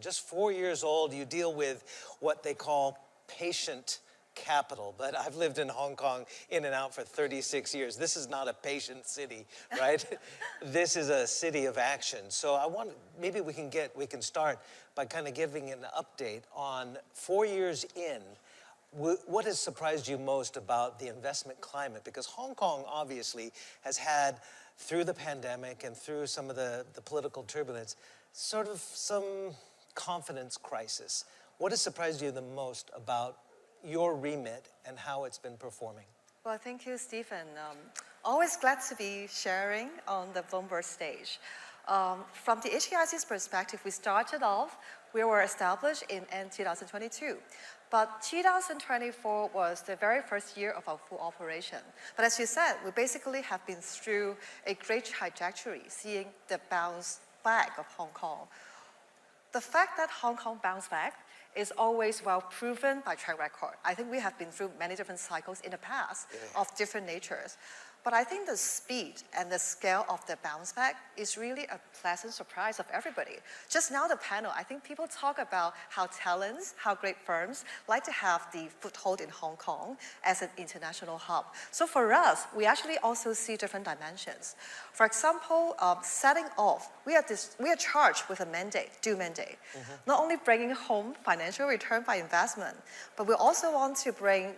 Just 4 years old, you deal with what they call patient capital, but I've lived in Hong Kong in and out for 36 years. This is not a patient city, right? This is a city of action. So maybe we can start by kind of giving an update on 4 years in. What has surprised you most about the investment climate? Because Hong Kong obviously has had, through the pandemic and through some of the political turbulence, sort of some confidence crisis. What has surprised you the most about your remit and how it's been performing? Well, thank you, Stephen. Always glad to be sharing on the Bloomberg stage. From the HKIC's perspective, we were established in end 2022. But 2024 was the very first year of our full operation. But as you said, we basically have been through a great trajectory, seeing the bounce back of Hong Kong. The fact that Hong Kong bounced back is always well proven by track record. I think we have been through many different cycles in the past of different natures. But I think the speed and the scale of the bounce back is really a pleasant surprise of everybody. Just now the panel, I think people talk about how talents, how great firms like to have the foothold in Hong Kong as an international hub. So for us, we actually also see different dimensions. For example, setting off, we are charged with a mandate, due mandate. Not only bringing home financial return by investment, but we also want to bring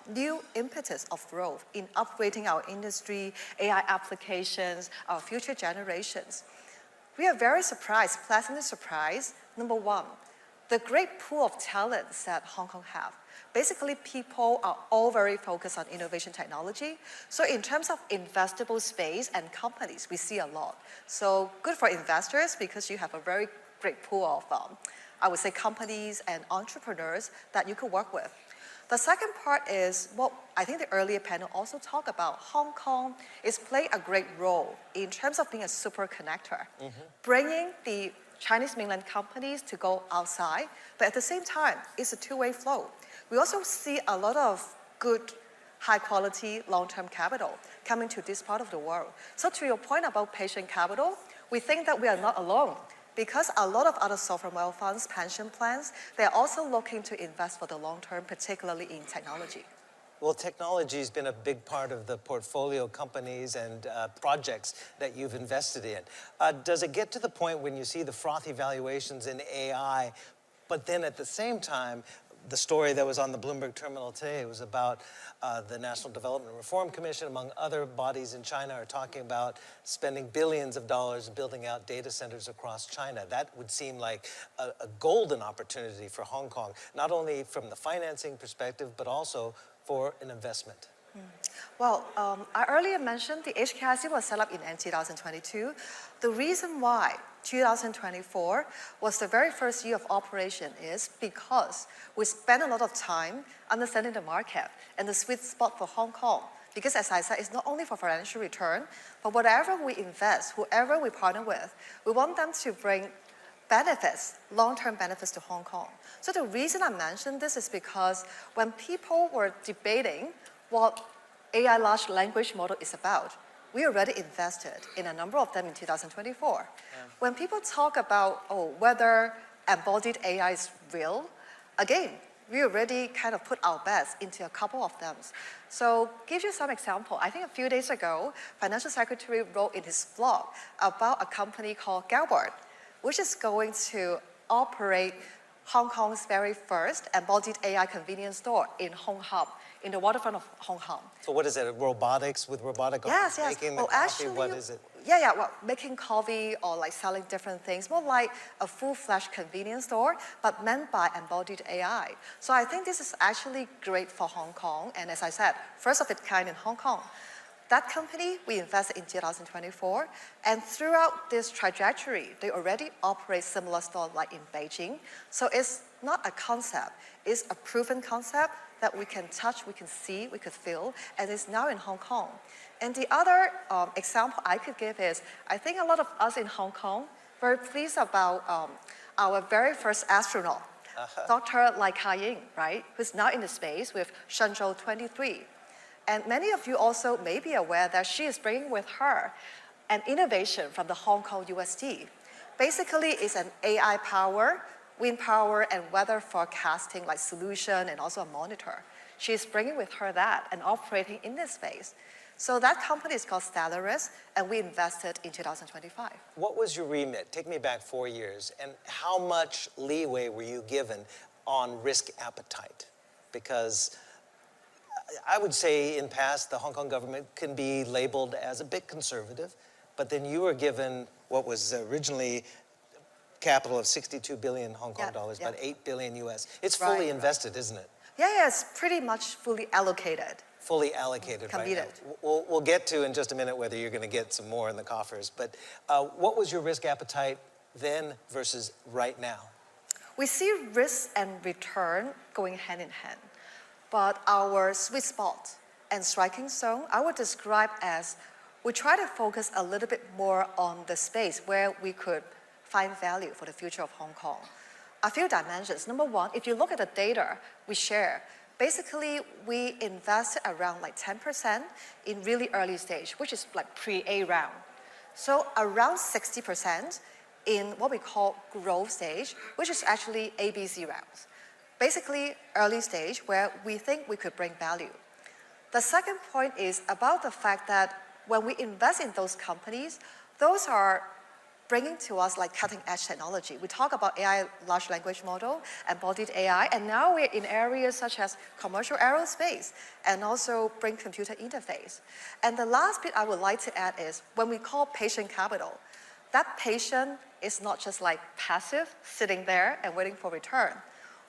new impetus of growth in upgrading our industry, AI applications, our future generations. We are very surprised, pleasantly surprised. Number one, the great pool of talents that Hong Kong have. Basically, people are all very focused on innovation technology. So in terms of investable space and companies, we see a lot. So good for investors because you have a very great pool of, I would say, companies and entrepreneurs that you could work with. The second part is what I think the earlier panel also talked about. Hong Kong is playing a great role in terms of being a super connector, bringing the Chinese mainland companies to go outside, but at the same time, it's a two-way flow. We also see a lot of good, high-quality, long-term capital coming to this part of the world. So to your point about patient capital, we think that we are not alone. Because a lot of other sovereign wealth funds, pension plans, they're also looking to invest for the long term, particularly in technology. Well, technology has been a big part of the portfolio companies and projects that you've invested in. Does it get to the point when you see the frothy valuations in AI, but then at the same time, the story that was on the Bloomberg terminal today was about the National Development Reform Commission, among other bodies in China, are talking about spending billions of dollars building out data centers across China. That would seem like a golden opportunity for Hong Kong, not only from the financing perspective, but also for an investment. Well, I earlier mentioned the HKIC was set up in 2022. The reason why 2024 was the very first year of operation is because we spent a lot of time understanding the market and the sweet spot for Hong Kong. Because as I said, it's not only for financial return, but whatever we invest, whoever we partner with, we want them to bring benefits, long-term benefits to Hong Kong. So the reason I mentioned this is because when people were debating what AI large language model is about, we already invested in a number of them in 2024. When people talk about, whether embodied AI is real, again, we already kind of put our bets into a couple of them. So give you some example. I think a few days ago, Financial Secretary wrote in his blog about a company called Galbert, which is going to operate Hong Kong's very first embodied AI convenience store in Hong Kong, in the waterfront of Hong Kong. So what is it, robotics with robotic yes. making the coffee? Actually, what is it? Well, making coffee or like selling different things, more like a full-fledged convenience store, but meant by embodied AI. So I think this is actually great for Hong Kong, and as I said, first of its kind in Hong Kong. That company, we invested in 2024, and throughout this trajectory, they already operate similar stores like in Beijing. So it's not a concept, it's a proven concept that we can touch, we can see, we could feel, and it's now in Hong Kong. And the other example I could give is, I think a lot of us in Hong Kong very pleased about our very first astronaut, Dr. Lai Ka-ying, right, who's now in the space with Shenzhou 23. And many of you also may be aware that she is bringing with her an innovation from the Hong Kong USD. Basically, it's an AI power wind power and weather forecasting like solution and also a monitor. She's bringing with her that and operating in this space. So that company is called Stellaris, and we invested in 2025. What was your remit? Take me back 4 years, and how much leeway were you given on risk appetite? Because I would say in past, the Hong Kong government can be labeled as a bit conservative, but then you were given what was originally capital of 62 billion Hong Kong dollars, about 8 billion US. It's fully invested, isn't it? Yeah, it's pretty much fully allocated. Fully allocated Committed. right now. We'll get to in just a minute whether you're going to get some more in the coffers, but what was your risk appetite then versus right now? We see risk and return going hand in hand, but our sweet spot and striking zone, I would describe as we try to focus a little bit more on the space where we could find value for the future of Hong Kong. A few dimensions. Number one, if you look at the data we share, basically we invested around like 10% in really early stage, which is like pre-A round. So around 60% in what we call growth stage, which is actually ABC rounds. Basically early stage where we think we could bring value. The second point is about the fact that when we invest in those companies, those are bringing to us like cutting edge technology. We talk about AI, large language model, embodied AI, and now we're in areas such as commercial aerospace and also bring computer interface. And the last bit I would like to add is when we call patient capital, that patient is not just like passive, sitting there and waiting for return.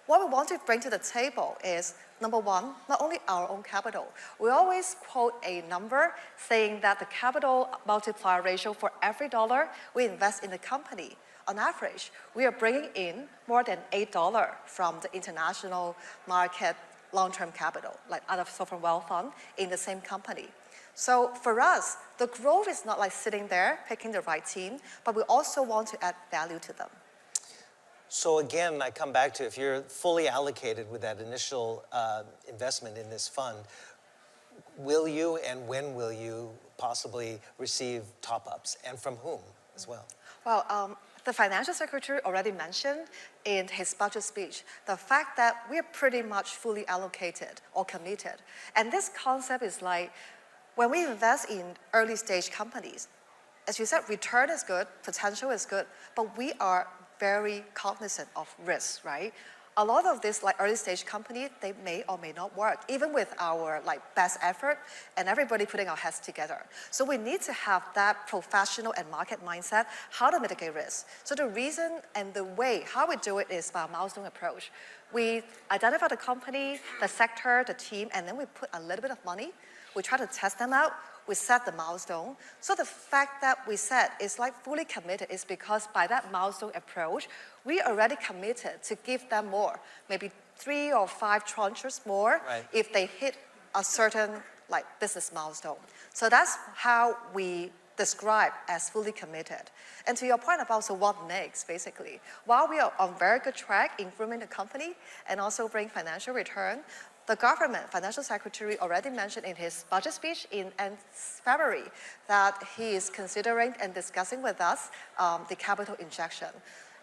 What we want to bring to the table is, number one, not only our own capital. We always quote a number saying that the capital multiplier ratio for every dollar we invest in the company, on average, we are bringing in more than $8 from the international market long-term capital, like other sovereign wealth fund in the same company. So for us, the growth is not like sitting there picking the right team, but we also want to add value to them. So again, I come back to if you're fully allocated with that initial investment in this fund, will you and when will you possibly receive top-ups and from whom as well? Well, the financial secretary already mentioned in his budget speech the fact that we are pretty much fully allocated or committed. And this concept is like when we invest in early stage companies, as you said, return is good, potential is good, but we are very cognizant of risks, right? A lot of these like early stage companies, they may or may not work, even with our like best effort and everybody putting our heads together. So we need to have that professional and market mindset, how to mitigate risk. So the reason and the way, how we do it is by a milestone approach. We identify the company, the sector, the team, and then we put a little bit of money. We try to test them out. We set the milestone. So the fact that we said is like fully committed is because by that milestone approach, we already committed to give them more, maybe 3 or 5 tranches more if they hit a certain like business milestone. So that's how we describe as fully committed. And to your point about so what next, basically, while we are on very good track in grooming the company and also bring financial return, the government financial secretary already mentioned in his budget speech in February that he is considering and discussing with us the capital injection.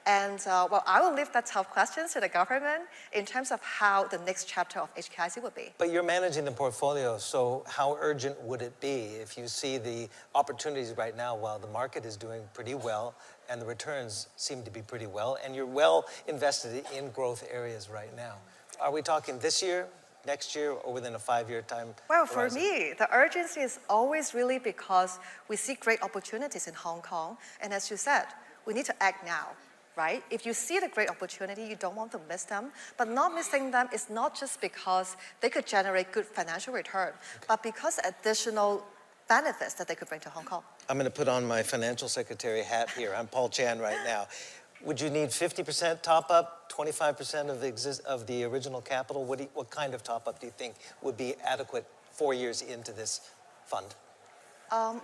And well, I will leave that tough questions to the government in terms of how the next chapter of HKIC would be. But you're managing the portfolio, so how urgent would it be if you see the opportunities right now while the market is doing pretty well and the returns seem to be pretty well and you're well invested in growth areas right now? Are we talking this year, next year, or within a 5-year time Well, horizon? for me, the urgency is always really because we see great opportunities in Hong Kong. And as you said, we need to act now, right? If you see the great opportunity, you don't want to miss them. But not missing them is not just because they could generate good financial return, but because additional benefits that they could bring to Hong Kong. I'm going to put on my financial secretary hat here. I'm Paul Chan right now. Would you need 50% top-up, 25% of the original capital? What kind of top-up do you think would be adequate 4 years into this fund?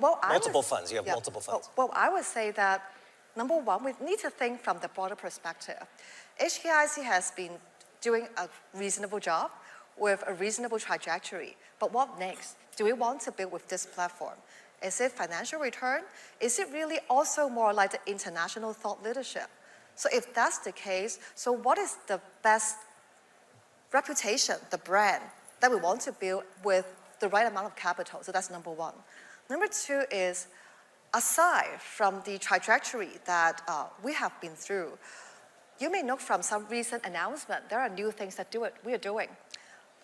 Multiple funds. You have multiple funds. Well, I would say that, number one, we need to think from the broader perspective. HKIC has been doing a reasonable job with a reasonable trajectory. But what next? Do we want to build with this platform? Is it financial return? Is it really also more like the international thought leadership? So if that's the case, so what is the best reputation, the brand that we want to build with the right amount of capital? So that's number one. Number two is, aside from the trajectory that we have been through, you may know from some recent announcement, there are new things that we are doing.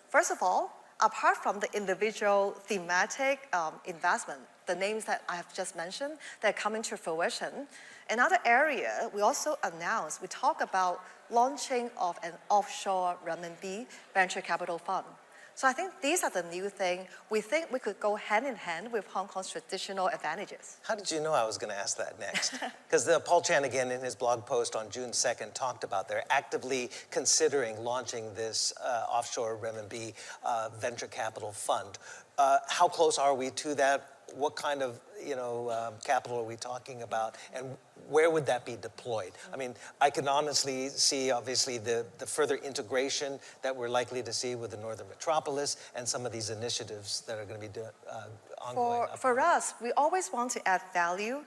First of all, apart from the individual thematic investment, the names that I have just mentioned that are coming to fruition, another area we also announced, we talk about launching of an offshore renminbi venture capital fund. So I think these are the new things. We think we could go hand in hand with Hong Kong's traditional advantages. How did you know I was going to ask that next? Because Paul Chan, again, in his blog post on June 2nd, talked about they're actively considering launching this offshore renminbi venture capital fund. How close are we to that? What kind of capital are we talking about, and where would that be deployed? I mean, I can honestly see, obviously, the further integration that we're likely to see with the Northern Metropolis and some of these initiatives that are going to be ongoing. For us, we always want to add value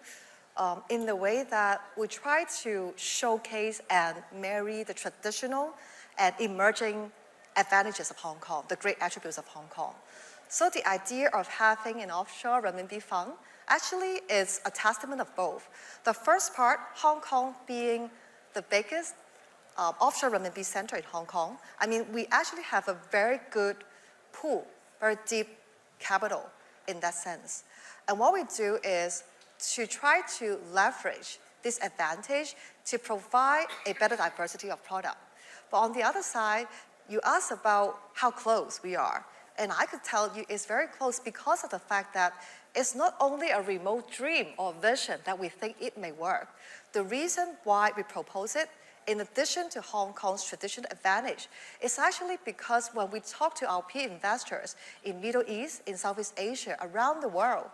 in the way that we try to showcase and marry the traditional and emerging advantages of Hong Kong, the great attributes of Hong Kong. So the idea of having an offshore renminbi fund actually is a testament of both. The first part, Hong Kong being the biggest offshore renminbi center in Hong Kong, I mean, we actually have a very good pool, very deep capital in that sense. And what we do is to try to leverage this advantage to provide a better diversity of product. But on the other side, you asked about how close we are. And I could tell you it's very close because of the fact that it's not only a remote dream or vision that we think it may work. The reason why we propose it, in addition to Hong Kong's traditional advantage, is actually because when we talk to our peer investors in Middle East, in Southeast Asia, around the world,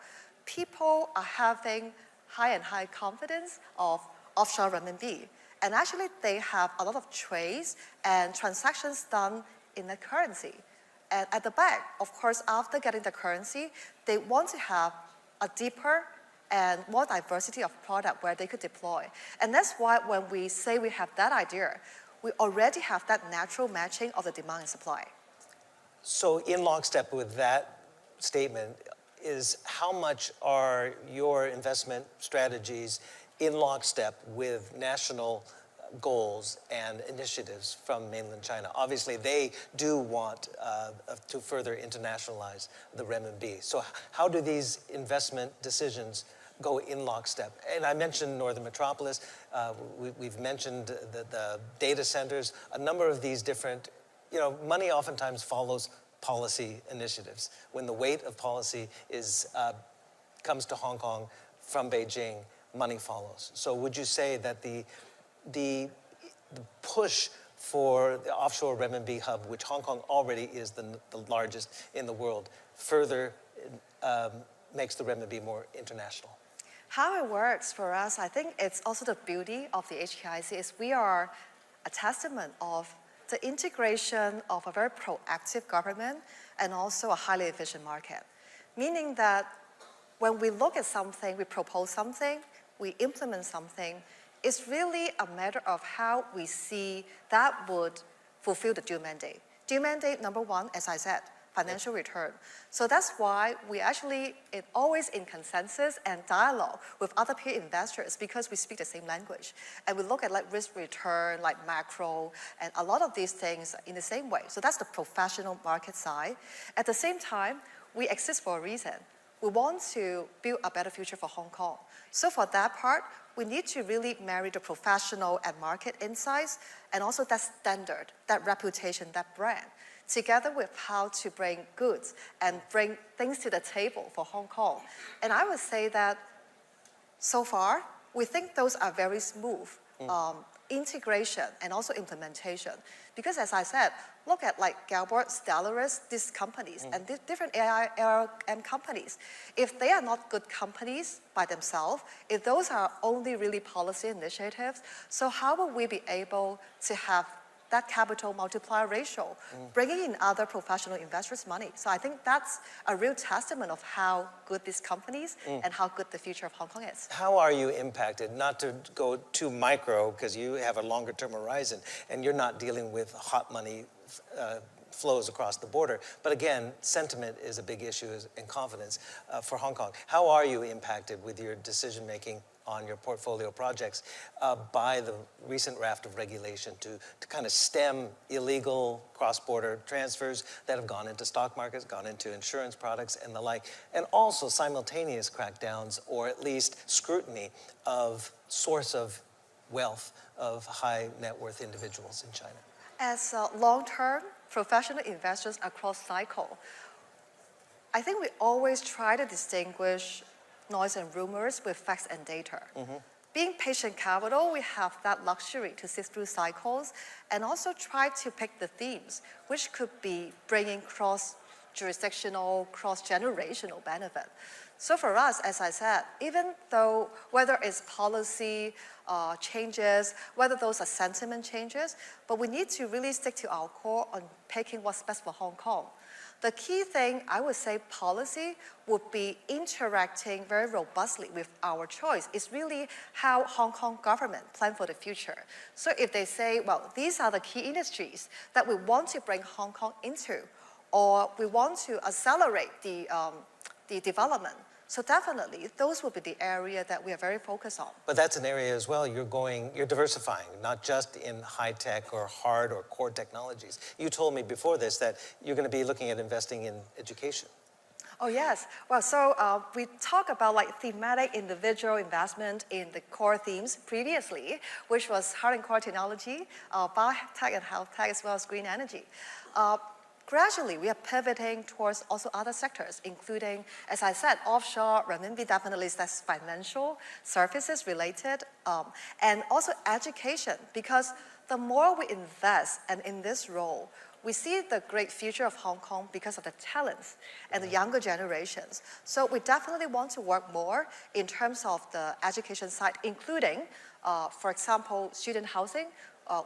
people are having high and high confidence of offshore renminbi. And actually, they have a lot of trades and transactions done in the currency. And at the back, of course, after getting the currency, they want to have a deeper and more diversity of product where they could deploy. And that's why when we say we have that idea, we already have that natural matching of the demand and supply. So in lockstep with that statement is how much are your investment strategies in lockstep with national goals and initiatives from mainland China? Obviously, they do want to further internationalize the renminbi. So how do these investment decisions go in lockstep? And I mentioned Northern Metropolis. We've mentioned the data centers. A number of these different, money oftentimes follows policy initiatives. When the weight of policy comes to Hong Kong from Beijing, money follows. So would you say that the push for the offshore renminbi hub, which Hong Kong already is the largest in the world, further makes the renminbi more international? How it works for us, I think it's also the beauty of the HKIC is we are a testament of the integration of a very proactive government and also a highly efficient market. Meaning that when we look at something, we propose something, we implement something, it's really a matter of how we see that would fulfill the dual mandate. Dual mandate, number one, as I said, financial return. So that's why we actually always in consensus and dialogue with other peer investors because we speak the same language. And we look at like risk return, like macro, and a lot of these things in the same way. So that's the professional market side. At the same time, we exist for a reason. We want to build a better future for Hong Kong. So for that part, we need to really marry the professional and market insights and also that standard, that reputation, that brand, together with how to bring goods and bring things to the table for Hong Kong. And I would say that so far, we think those are very smooth integration and also implementation. Because as I said, look at like Galbert, Stellaris, these companies and different ARM companies. If they are not good companies by themselves, if those are only really policy initiatives, so how will we be able to have that capital multiplier ratio, bringing in other professional investors' money. So I think that's a real testament of how good these companies and how good the future of Hong Kong is. How are you impacted? Not to go too micro, because you have a longer term horizon, and you're not dealing with hot money flows across the border. But again, sentiment is a big issue and confidence for Hong Kong. How are you impacted with your decision making on your portfolio projects by the recent raft of regulation to kind of stem illegal cross-border transfers that have gone into stock markets, gone into insurance products and the like, and also simultaneous crackdowns or at least scrutiny of source of wealth of high net worth individuals in China? As long-term professional investors across cycle, I think we always try to distinguish noise and rumors with facts and data. Being patient capital, we have that luxury to sift through cycles and also try to pick the themes, which could be bringing cross-jurisdictional, cross-generational benefit. So for us, as I said, even though whether it's policy changes, whether those are sentiment changes, but we need to really stick to our core on picking what's best for Hong Kong. The key thing, I would say policy would be interacting very robustly with our choice. It's really how Hong Kong government plan for the future. So if they say, well, these are the key industries that we want to bring Hong Kong into, or we want to accelerate the development, so definitely, those will be the area that we are very focused on. But that's an area as well, you're diversifying, not just in high tech or hard or core technologies. You told me before this that you're going to be looking at investing in education. Oh yes, well, so we talked about like thematic individual investment in the core themes previously, which was hard and core technology, biotech and health tech, as well as green energy. Gradually, we are pivoting towards also other sectors, including, as I said, offshore, renminbi definitely is that's financial services related, and also education, because the more we invest and in this role, we see the great future of Hong Kong because of the talents and the younger generations. So we definitely want to work more in terms of the education side, including, for example, student housing,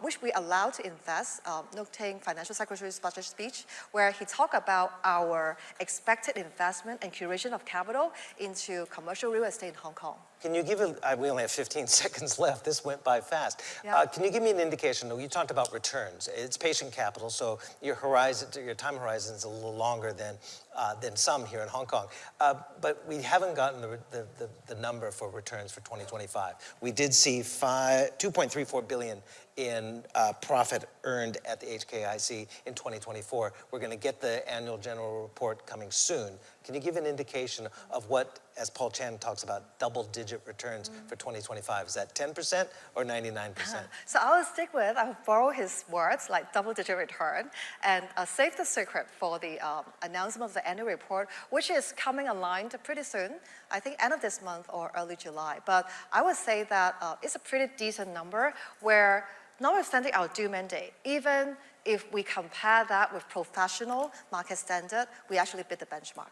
which we allow to invest, noting Financial Secretary's budget speech, where he talked about our expected investment and curation of capital into commercial real estate in Hong Kong. Can you give we only have 15 seconds left. This went by fast. Yeah. Can you give me an indication? You talked about returns. It's patient capital, so your time horizon is a little longer than some here in Hong Kong. But we haven't gotten the number for returns for 2025. We did see 2.34 billion in profit earned at the HKIC in 2024. We're going to get the annual general report coming soon. Can you give an indication of what, as Paul Chan talks about, double-digit returns for 2025? Is that 10% or 99%? So I'll borrow his words, like double-digit return, and save the secret for the announcement of the annual report, which is coming online pretty soon, I think end of this month or early July. But I would say that it's a pretty decent number where, notwithstanding our due mandate, even if we compare that with professional market standard, we actually beat the benchmark.